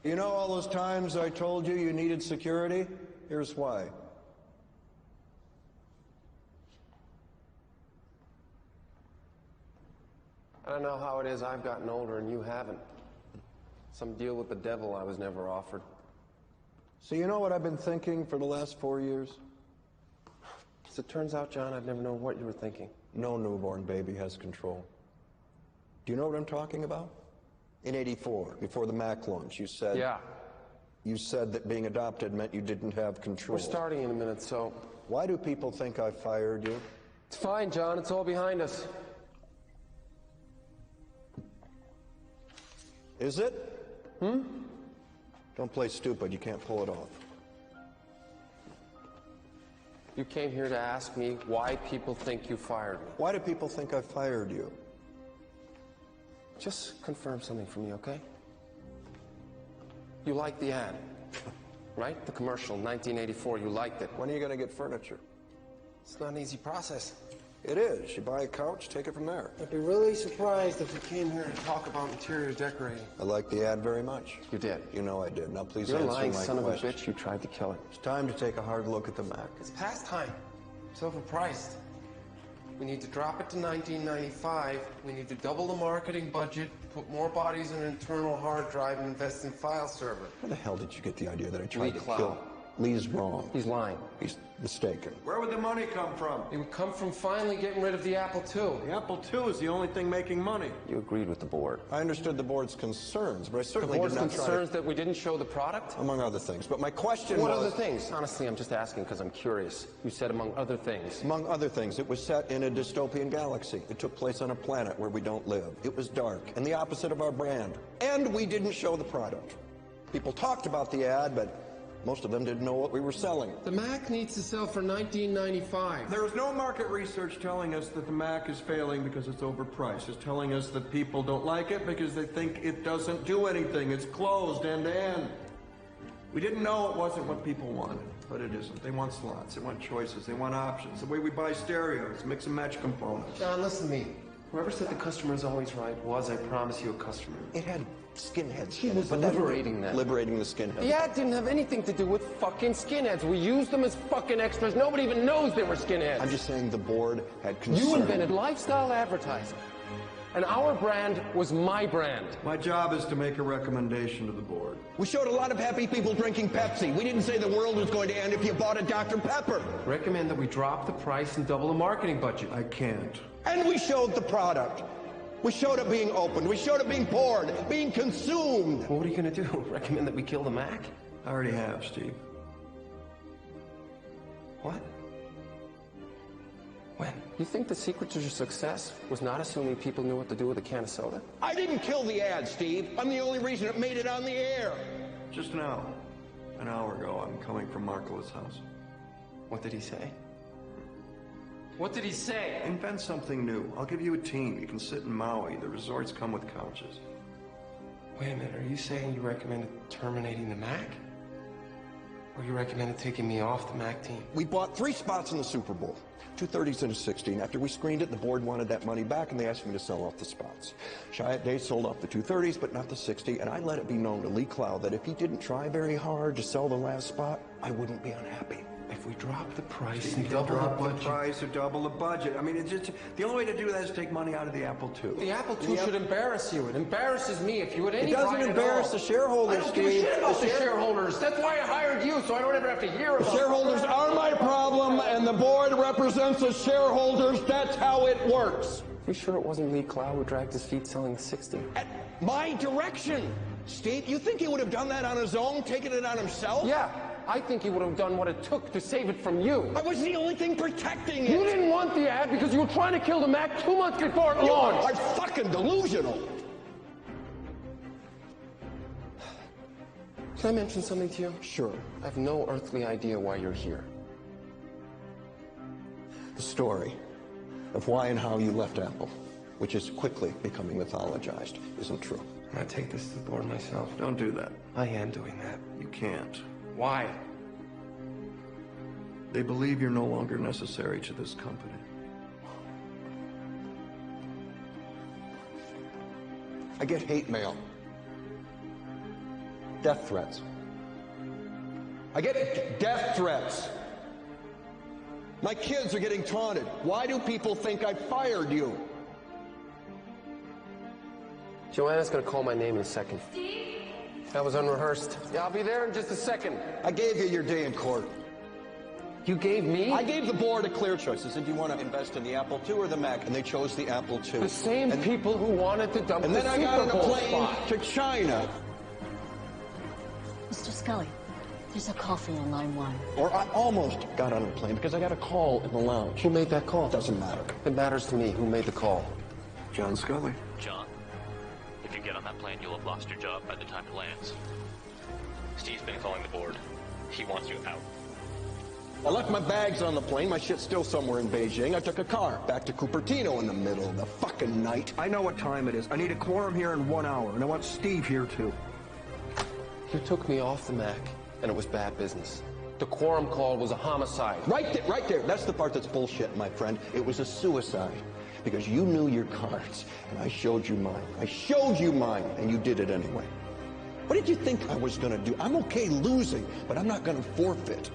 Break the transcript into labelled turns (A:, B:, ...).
A: You know all those times I told you you needed security? Here's why.
B: I don't know how it is I've gotten older and you haven't. Some deal with the devil I was never offered.
A: So you know what I've been thinking for the last 4 years?
B: As it turns out, John, I'd never known what you were thinking.
A: No newborn baby has control. Do you know what I'm talking about? In '84, before the Mac launch, you said...
B: Yeah.
A: You said that being adopted meant you didn't have control.
B: We're starting in a minute, so...
A: Why do people think I fired you?
B: It's fine, John. It's all behind us.
A: Is it? Don't play stupid. You can't pull it off.
B: You came here to ask me why people think you fired me.
A: Why do people think I fired you?
B: Just confirm something for me, okay? You liked the ad, right? The commercial, 1984, you liked it.
A: When are you going to get furniture?
B: It's not an easy process.
A: It is. You buy a couch, take it from there.
B: I'd be really surprised if you came here to talk about interior decorating.
A: I liked the ad very much.
B: You did?
A: You know I did. Now please
B: You're
A: answer
B: lying
A: my
B: son
A: question.
B: of a bitch. You tried to kill it.
A: It's time to take a hard look at the Mac.
B: It's past time. It's overpriced. We need to drop it to $19.95. We need to double the marketing budget, put more bodies in an internal hard drive, and invest in file server.
A: Where the hell did you get the idea that I tried
B: Lee
A: to
B: Cloud.
A: kill? Lee's wrong.
B: He's lying.
A: He's mistaken.
C: Where would the money come from?
B: It would come from finally getting rid of the Apple II.
C: The Apple II is the only thing making money.
B: You agreed with the board.
A: I understood the board's concerns, but I
B: The
A: certainly
B: board's
A: did not try
B: concerns that we didn't show the product?
A: to... Among other things. But my question
B: What
A: was...
B: other things? Honestly, I'm just asking because I'm curious. You said among other things.
A: Among other things, it was set in a dystopian galaxy. It took place on a planet where we don't live. It was dark and the opposite of our brand. And we didn't show the product. People talked about the ad, but most of them didn't know what we were selling.
B: The Mac needs to sell for $19.95.
C: There is no market research telling us that the Mac is failing because it's overpriced. It's telling us that people don't like it because they think it doesn't do anything. It's closed end to end. We didn't know it wasn't what people wanted, but it isn't. They want slots, they want choices, they want options. The way we buy stereos, mix and match components.
B: John, listen to me. Whoever said the customer is always right was, I promise you, a customer.
A: It had skinheads.
B: He was liberating them.
A: Liberating the skinheads.
B: The ad didn't have anything to do with fucking skinheads. We used them as fucking extras. Nobody even knows they were skinheads.
A: I'm just saying the board had concern.
B: You invented lifestyle advertising. And our brand was my brand.
C: My job is to make a recommendation to the board.
A: We showed a lot of happy people drinking Pepsi. We didn't say the world was going to end if you bought a Dr. Pepper.
B: Recommend that we drop the price and double the marketing budget.
C: I can't.
A: And we showed the product. We showed it being opened. We showed it being poured, being consumed.
B: Well, what are you going to do? Recommend that we kill the Mac?
C: I already have, Steve.
B: What? When? You think the secret to your success was not assuming people knew what to do with a can of soda?
A: I didn't kill the ad, Steve. I'm the only reason it made it on the air.
C: Just now, an hour ago, I'm coming from Markowitz' house.
B: What did he say? What did he say?
C: Invent something new. I'll give you a team. You can sit in Maui. The resorts come with couches.
B: Wait a minute, are you saying you recommended terminating the Mac? Or you recommended taking me off the Mac team?
A: We bought 3 spots in the Super Bowl, 2 30s and a 60. And after we screened it, the board wanted that money back, and they asked me to sell off the spots. Chiat Day sold off the 2 30s, but not the 60, and I let it be known to Lee Cloud that if he didn't try very hard to sell the last spot, I wouldn't be unhappy.
B: If we drop the price
C: You
B: and double the
C: drop the
B: budget...
C: price or double the budget. I mean, it's just the only way to do that is take money out of the Apple II.
B: The Apple II should embarrass you. It embarrasses me if you had any
A: It doesn't
B: pride at
A: embarrass
B: all.
A: the shareholders,
B: I don't give a
A: Steve.
B: shit about the shareholders. That's why I hired you, so I don't ever have to hear about
A: Shareholders are my problem, and the board represents the shareholders. That's how it works.
B: You sure it wasn't Lee Cloud who dragged his feet selling the 60?
A: At my direction. Steve, you think he would have done that on his own, taken it on himself?
B: Yeah, I think he would have done what it took to save it from you.
A: I was the only thing protecting it.
B: You didn't want the ad because you were trying to kill the Mac 2 months before it
A: You
B: launched.
A: are fucking delusional.
B: Can I mention something to you?
A: Sure.
B: I have no earthly idea why you're here.
A: The story of why and how you left Apple, which is quickly becoming mythologized, isn't true.
B: I'm gonna take this to the board myself.
C: Don't do that.
B: I am doing that.
C: You can't.
B: Why?
C: They believe you're no longer necessary to this company.
A: I get hate mail. death threats. I get death threats. My kids are getting taunted. Why do people think I fired you?
B: Joanna's gonna call my name in a second. Steve? That was unrehearsed. Yeah, I'll be there in just a second.
A: I gave you your day in court.
B: You gave me?
A: I gave the board a clear choice. I said, do you want to invest in the Apple II or the Mac? And they chose the Apple II.
B: The same people who wanted to dump
A: and
B: the
A: then I
B: Super
A: got on a
B: Bowl
A: plane
B: spot.
A: to China.
D: Mr. Sculley, there's a call for you on line 1.
A: Or I almost got on a plane because I got a call in the lounge.
B: Who made that call?
A: Doesn't matter.
B: It matters to me who made the call.
A: John Sculley.
E: John, if you get on that plane, you'll have lost your job by the time it lands. Steve's been calling the board. He wants you out.
A: I left my bags on the plane. My shit's still somewhere in Beijing. I took a car back to Cupertino in the middle of the fucking night. I know what time it is. I need a quorum here in 1 hour, and I want Steve here too.
B: You took me off the Mac, and it was bad business. The quorum call was a homicide.
A: Right there. That's the part that's bullshit, my friend. It was a suicide. Because you knew your cards, and I showed you mine. I showed you mine, and you did it anyway. What did you think I was gonna do? I'm okay losing, but I'm not gonna forfeit.